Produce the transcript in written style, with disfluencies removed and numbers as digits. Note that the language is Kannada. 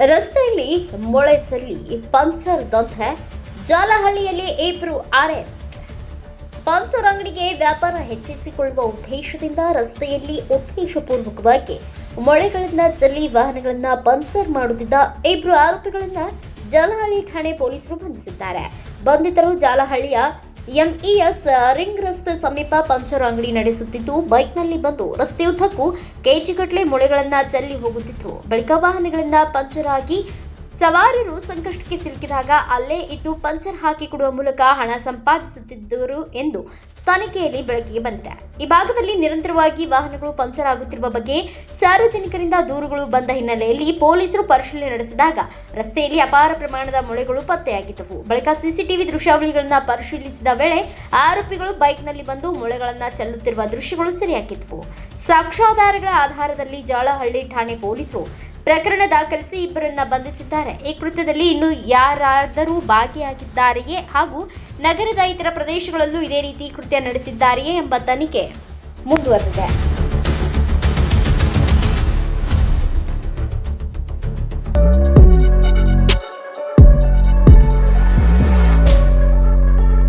ರಸ್ತೆಯಲ್ಲಿ ಮೊಳೆ ಚೆಲ್ಲಿ ಪಂಚರ್ ದಂಧೆ. ಜಾಲಹಳ್ಳಿಯಲ್ಲಿ ಇಬ್ಬರು ಅರೆಸ್ಟ್. ಪಂಚರ್ ಅಂಗಡಿಗೆ ವ್ಯಾಪಾರ ಹೆಚ್ಚಿಸಿಕೊಳ್ಳುವ ಉದ್ದೇಶದಿಂದ ರಸ್ತೆಯಲ್ಲಿ ಉದ್ದೇಶಪೂರ್ವಕವಾಗಿ ಮೊಳೆಗಳನ್ನು ಚೆಲ್ಲಿ ವಾಹನಗಳನ್ನು ಪಂಚರ್ ಮಾಡುತ್ತಿದ್ದ ಇಬ್ಬರು ಆರೋಪಿಗಳನ್ನು ಜಾಲಹಳ್ಳಿ ಠಾಣೆ ಪೊಲೀಸರು ಬಂಧಿಸಿದ್ದಾರೆ. ಬಂಧಿತರು ಜಾಲಹಳ್ಳಿಯ ಎಂಇಎಸ್ ರಿಂಗ್ ರಸ್ತೆ ಸಮೀಪ ಪಂಚರ್ ಅಂಗಡಿ ನಡೆಸುತ್ತಿದ್ದು ಬೈಕ್ನಲ್ಲಿ ಬಂದು ರಸ್ತೆಯುದ್ದಕ್ಕೂ ಕೆಜಿಗಟ್ಟಲೆ ಮೊಳೆಗಳನ್ನು ಚೆಲ್ಲಿ ಹೋಗುತ್ತಿದ್ದರು. ಬಳಿಕ ವಾಹನಗಳಿಂದ ಪಂಚರ್ ಆಗಿ ಸವಾರರು ಸಂಕಷ್ಟಕ್ಕೆ ಸಿಲುಕಿದಾಗ ಅಲ್ಲೇ ಇದ್ದು ಪಂಚರ್ ಹಾಕಿ ಕೊಡುವ ಮೂಲಕ ಹಣ ಸಂಪಾದಿಸುತ್ತಿದ್ದರು ಎಂದು ತನಿಖೆಯಲ್ಲಿ ಬೆಳಕಿಗೆ ಬಂದಿದೆ. ಈ ಭಾಗದಲ್ಲಿ ನಿರಂತರವಾಗಿ ವಾಹನಗಳು ಪಂಚರ್ ಆಗುತ್ತಿರುವ ಬಗ್ಗೆ ಸಾರ್ವಜನಿಕರಿಂದ ದೂರುಗಳು ಬಂದ ಹಿನ್ನೆಲೆಯಲ್ಲಿ ಪೊಲೀಸರು ಪರಿಶೀಲನೆ ನಡೆಸಿದಾಗ ರಸ್ತೆಯಲ್ಲಿ ಅಪಾರ ಪ್ರಮಾಣದ ಮೊಳೆಗಳು ಪತ್ತೆಯಾಗಿದ್ದವು. ಬಳಿಕ ಸಿಸಿಟಿವಿ ದೃಶ್ಯಾವಳಿಗಳನ್ನು ಪರಿಶೀಲಿಸಿದ ವೇಳೆ ಆರೋಪಿಗಳು ಬೈಕ್ನಲ್ಲಿ ಬಂದು ಮೊಳೆಗಳನ್ನು ಚೆಲ್ಲುತ್ತಿರುವ ದೃಶ್ಯಗಳು ಸೆರೆಯಾಗಿದ್ದವು. ಸಾಕ್ಷ್ಯಾಧಾರಗಳ ಆಧಾರದಲ್ಲಿ ಜಾಲಹಳ್ಳಿ ಠಾಣೆ ಪೊಲೀಸರು ಪ್ರಕರಣ ದಾಖಲಿಸಿ ಇಬ್ಬರನ್ನ ಬಂಧಿಸಿದ್ದಾರೆ. ಈ ಕೃತ್ಯದಲ್ಲಿ ಇನ್ನು ಯಾರಾದರೂ ಭಾಗಿಯಾಗಿದ್ದಾರೆಯೇ ಹಾಗೂ ನಗರದ ಇತರ ಪ್ರದೇಶಗಳಲ್ಲೂ ಇದೇ ರೀತಿ ಕೃತ್ಯ ನಡೆಸಿದ್ದಾರೆಯೇ ಎಂಬ ತನಿಖೆ ಮುಂದುವರೆದಿದೆ.